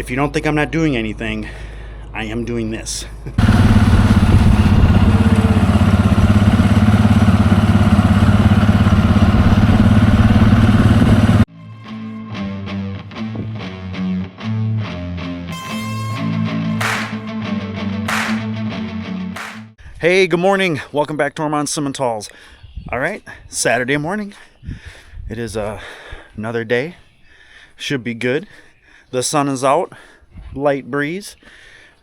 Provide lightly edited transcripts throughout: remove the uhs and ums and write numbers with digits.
If you don't think I'm not doing anything, I am doing this. Hey, good morning. Welcome back to Ohrmundt Simmentals. All right, Saturday morning. It is another day. Should be good. The sun is out. Light breeze.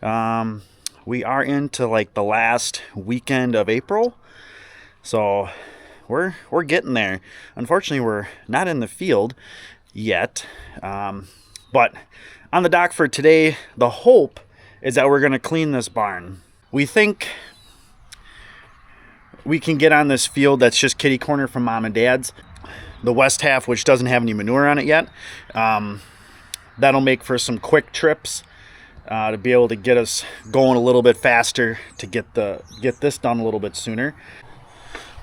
We are into like the last weekend of April, so we're getting there. Unfortunately, we're not in the field yet, but on the dock for today, the hope is that we're going to clean this barn. We think we can get on this field that's just kitty corner from mom and dad's, the west half, which doesn't have any manure on it yet. That'll make for some quick trips to be able to get us going a little bit faster, to get this done a little bit sooner.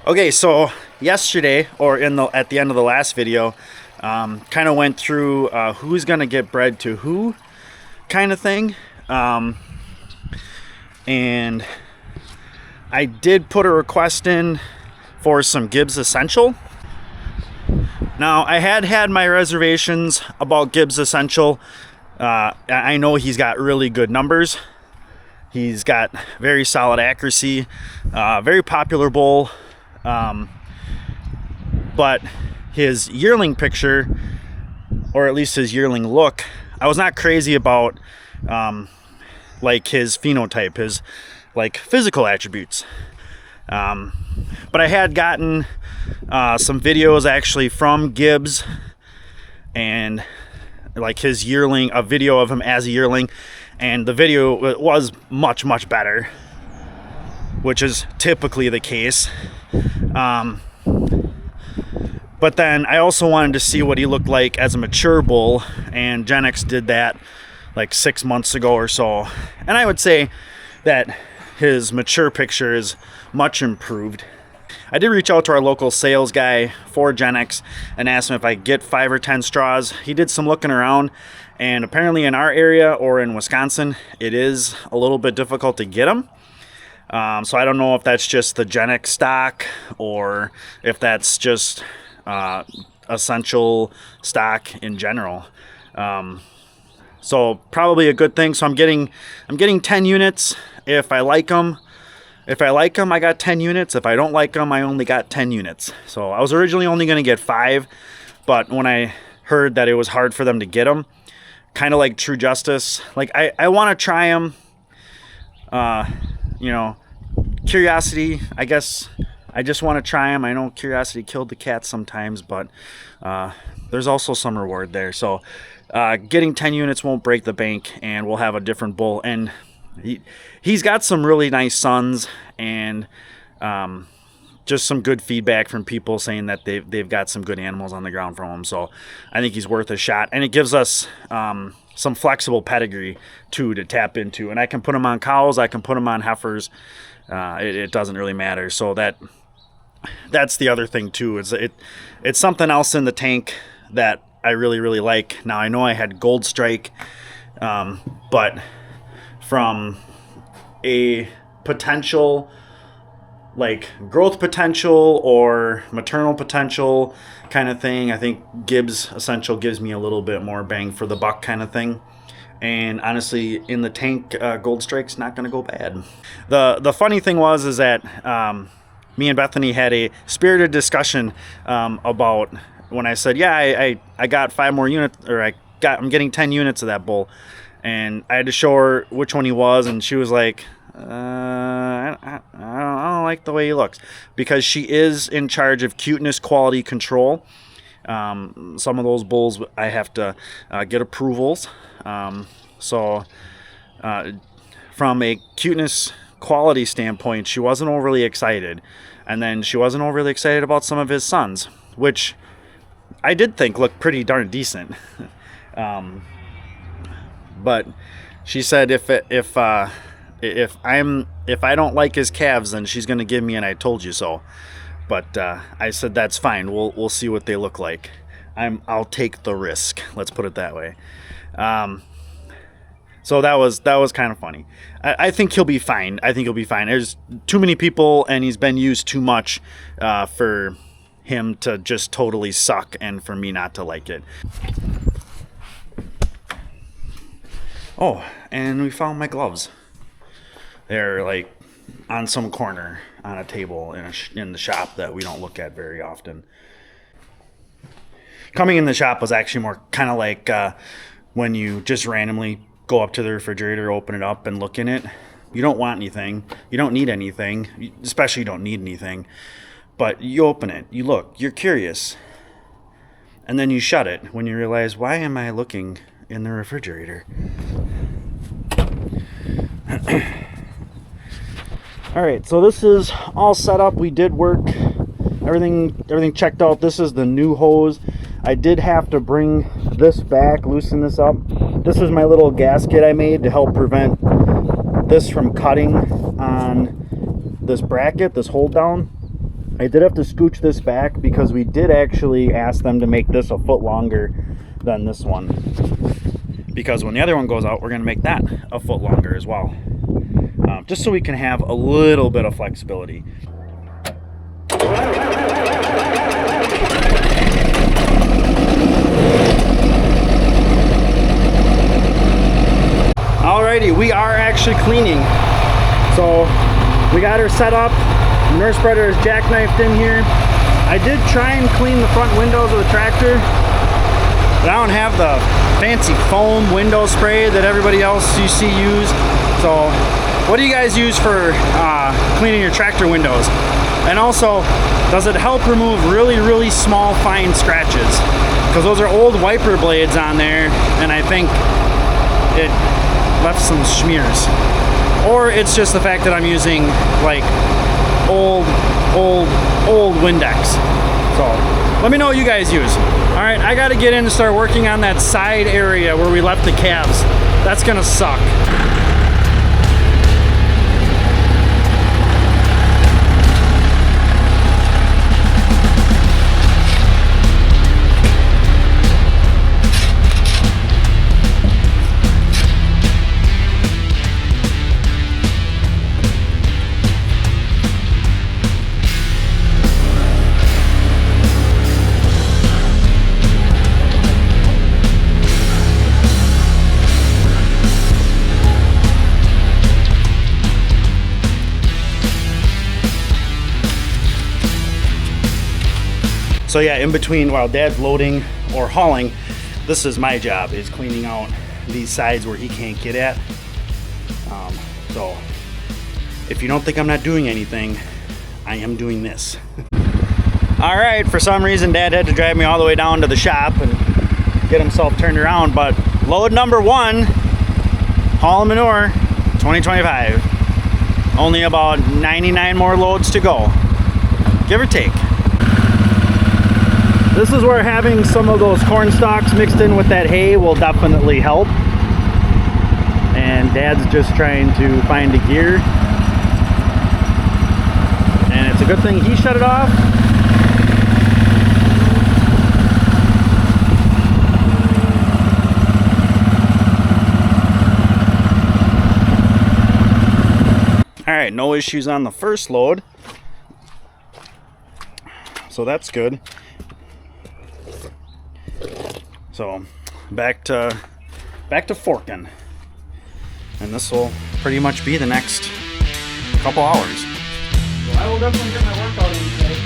Okay, so yesterday, or at the end of the last video, kind of went through who's gonna get bred to who kind of thing, and I did put a request in for some Gibbs Essential. Now, I had my reservations about Gibbs Essential. I know he's got really good numbers. He's got very solid accuracy, very popular bull. But his yearling picture, or at least his yearling look, I was not crazy about like his phenotype, his like physical attributes. But I had gotten some videos actually from Gibbs, and like his yearling, a video of him as a yearling, and the video was much better, which is typically the case. But then I also wanted to see what he looked like as a mature bull, and Gen X did that like 6 months ago or so, and I would say that his mature picture is much improved. I did reach out to our local sales guy for Gen X and asked him if I could get 5 or 10 straws. He did some looking around, and apparently in our area or in Wisconsin, it is a little bit difficult to get them. So I don't know if that's just the Gen X stock or if that's just essential stock in general. So probably a good thing. So I'm getting 10 units. If I like them, I got 10 units. If I don't like them, I only got 10 units. So I was originally only going to get 5, but when I heard that it was hard for them to get them, kind of like True Justice, like I want to try them. Curiosity, I guess. I just want to try them. I know curiosity killed the cat sometimes, but there's also some reward there. So getting 10 units won't break the bank, and we'll have a different bull. And he's got some really nice sons, and just some good feedback from people saying that they've got some good animals on the ground from him. So I think he's worth a shot, and it gives us some flexible pedigree too to tap into. And I can put him on cows, I can put him on heifers. It doesn't really matter. So that's the other thing too. It's something else in the tank that I really like. Now I know I had Gold Strike, but from a potential like growth potential or maternal potential kind of thing, I think Gibbs Essential gives me a little bit more bang for the buck kind of thing. And honestly, in the tank, Gold Strike's not going to go bad. The funny thing is that me and Bethany had a spirited discussion about when I said, yeah, I got 5 more units, or I'm getting 10 units of that bull, and I had to show her which one he was, and she was like, I don't like the way he looks, because she is in charge of cuteness quality control. Some of those bulls I have to get approvals. So from a cuteness quality standpoint, she wasn't overly excited. And then she wasn't overly excited about some of his sons, which I did think looked pretty darn decent. But she said if I don't like his calves, then she's going to give me an "I told you so." But I said that's fine. We'll see what they look like. I'll take the risk. Let's put it that way. So that was kind of funny. I think he'll be fine. I think he'll be fine. There's too many people, and he's been used too much for him to just totally suck and for me not to like it. Oh, and we found my gloves. They're like on some corner on a table in the shop that we don't look at very often. Coming in the shop was actually more kind of like when you just randomly go up to the refrigerator, open it up, and look in it. You don't want anything. You don't need anything. Especially you don't need anything. But you open it. You look. You're curious. And then you shut it when you realize, why am I looking in the refrigerator? All right, so this is all set up. We did work. Everything checked out. This is the new hose. I did have to bring this back, loosen this up. This is my little gasket I made to help prevent this from cutting on this bracket, this hold down. I did have to scooch this back because we did actually ask them to make this a foot longer than this one. Because when the other one goes out, we're going to make that a foot longer as well. Just so we can have a little bit of flexibility. Alrighty, we are actually cleaning. So we got her set up. The manure spreader is jackknifed in here. I did try and clean the front windows of the tractor, but I don't have the fancy foam window spray that everybody else you see use. So what do you guys use for cleaning your tractor windows? And also, does it help remove really small fine scratches? Because those are old wiper blades on there, and I think it left some smears. Or it's just the fact that I'm using like old Windex. So let me know what you guys use. All right, I gotta get in and start working on that side area where we left the calves. That's gonna suck. So yeah, in between while Dad's loading or hauling, this is my job, is cleaning out these sides where he can't get at. So if you don't think I'm not doing anything, I am doing this. All right, for some reason Dad had to drive me all the way down to the shop and get himself turned around, but load number 1, haul manure, 2025. Only about 99 more loads to go, give or take. This is where having some of those corn stalks mixed in with that hay will definitely help. And Dad's just trying to find a gear. And it's a good thing he shut it off. All right, no issues on the first load. So that's good. So back to forking, and this will pretty much be the next couple hours. So I will definitely get my workout in today.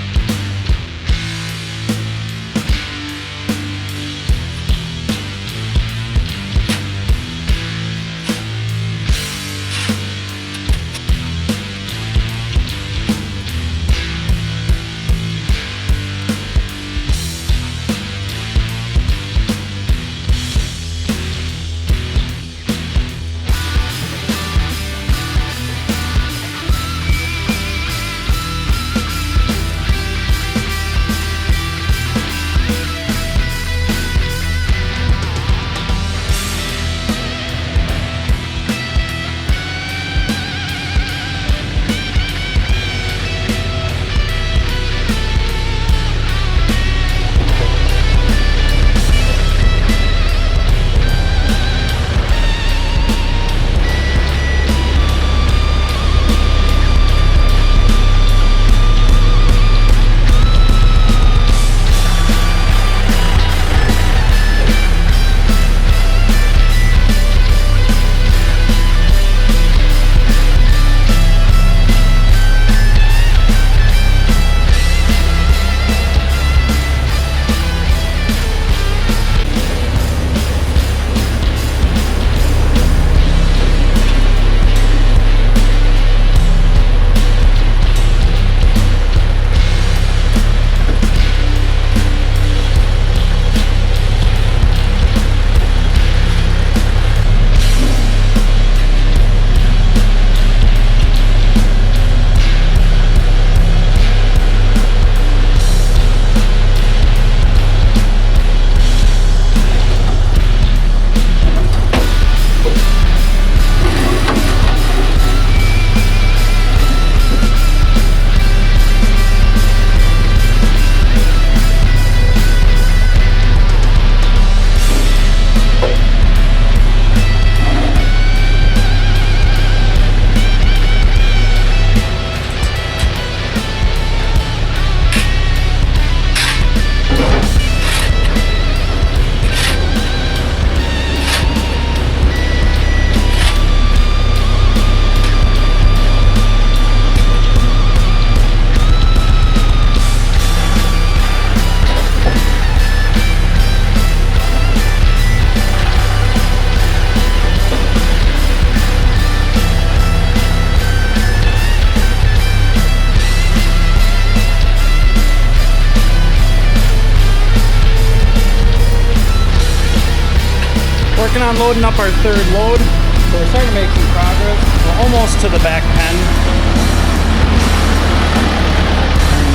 on loading up our third load. So we're starting to make some progress. We're almost to the back pen.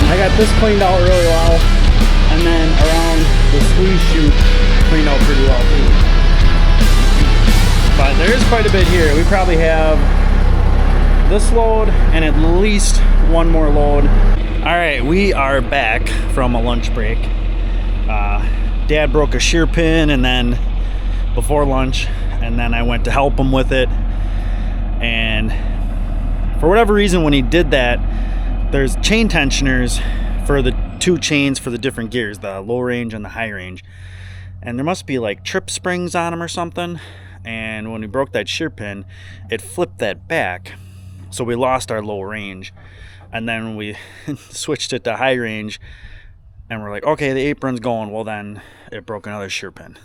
I got this cleaned out really well, and then around the squeeze chute cleaned out pretty well too. But there is quite a bit here. We probably have this load and at least one more load. All right, we are back from a lunch break. Dad broke a shear pin and then before lunch, and then I went to help him with it. And for whatever reason, when he did that, there's chain tensioners for the two chains for the different gears, the low range and the high range. And there must be like trip springs on them or something. And when we broke that shear pin, it flipped that back. So we lost our low range. And then we switched it to high range. And we're like, okay, the apron's going. Well, then it broke another shear pin.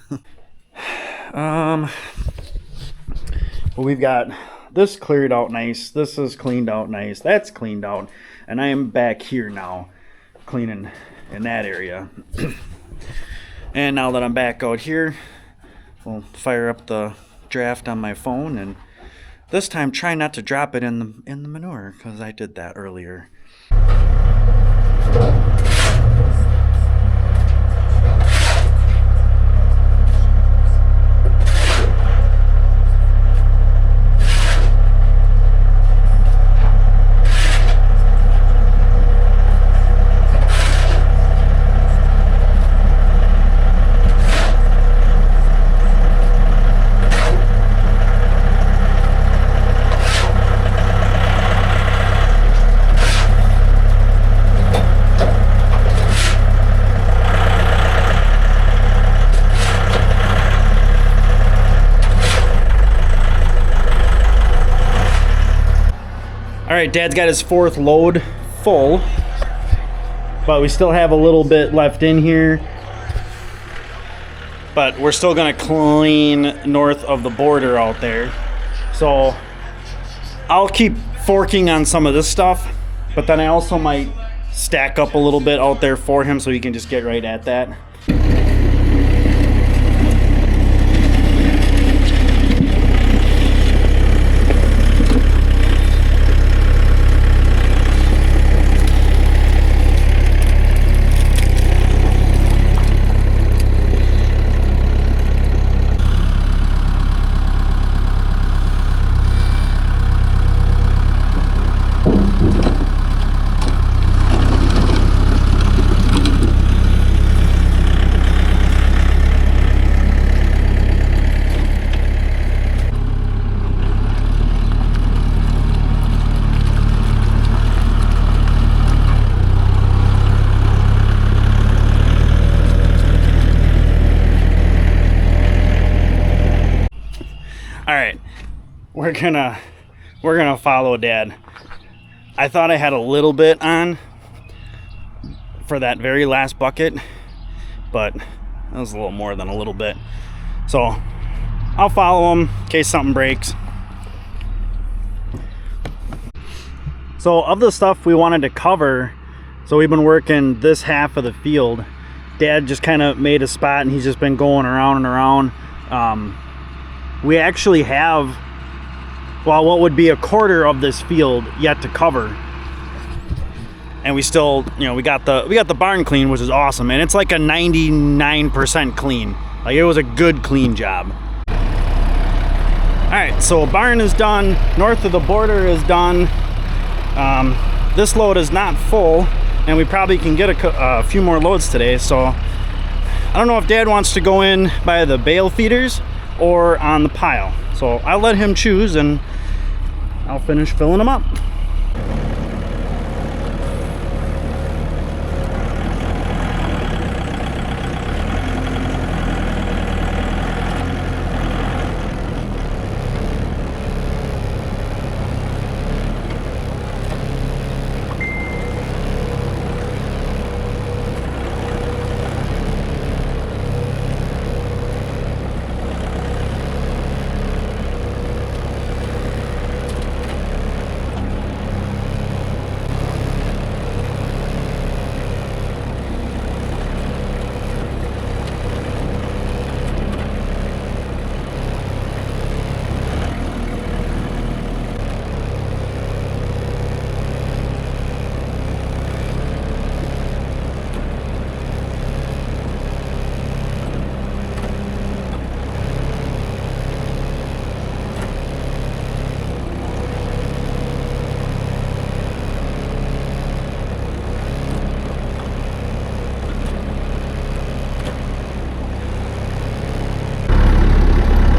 Well, we've got this cleared out nice. This is cleaned out nice. That's cleaned out. And I am back here now, cleaning in that area. And now that I'm back out here, we'll fire up the draft on my phone. And this time, try not to drop it in the manure, because I did that earlier. All right, Dad's got his fourth load full, but we still have a little bit left in here. But we're still gonna clean north of the border out there. So I'll keep forking on some of this stuff, but then I also might stack up a little bit out there for him so he can just get right at that. All right, we're gonna follow Dad. I thought I had a little bit on for that very last bucket, but that was a little more than a little bit. So I'll follow him in case something breaks. So of the stuff we wanted to cover, so we've been working this half of the field. Dad just kind of made a spot and he's just been going around and around. We actually have, well, what would be a quarter of this field yet to cover, and we still, we got the barn clean, which is awesome, and it's like a 99% clean. Like, it was a good clean job. All right, so barn is done. North of the border is done. This load is not full, and we probably can get a few more loads today. So I don't know if Dad wants to go in by the bale feeders or on the pile. So I'll let him choose and I'll finish filling them up.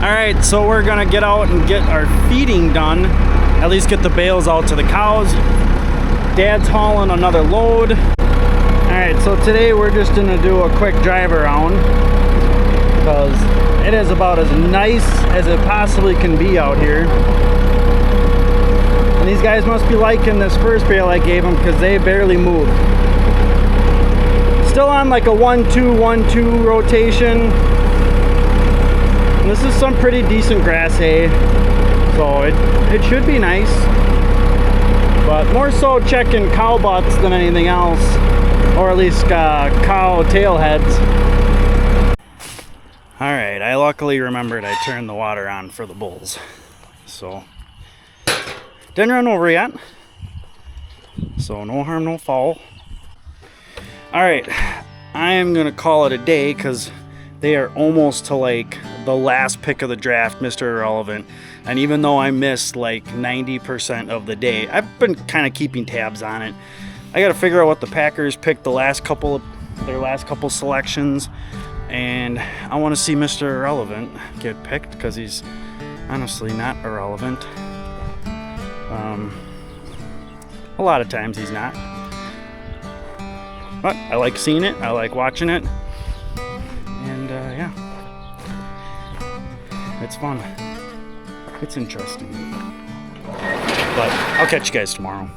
Alright, so we're gonna get out and get our feeding done. At least get the bales out to the cows. Dad's hauling another load. Alright, so today we're just gonna do a quick drive around because it is about as nice as it possibly can be out here. And these guys must be liking this first bale I gave them because they barely moved. Still on like a 1-2, 1-2 rotation. And this is some pretty decent grass hay, so it should be nice. But more so checking cow butts than anything else, or at least cow tail heads. Alright, I luckily remembered I turned the water on for the bulls. So, didn't run over yet. So no harm, no foul. Alright, I am going to call it a day because they are almost to like the last pick of the draft, Mr. Irrelevant. And even though I missed like 90% of the day, I've been kind of keeping tabs on it. I got to figure out what the Packers picked their last couple selections. And I want to see Mr. Irrelevant get picked because he's honestly not irrelevant. A lot of times he's not. But I like seeing it. I like watching it. And yeah. It's fun. It's interesting. But I'll catch you guys tomorrow.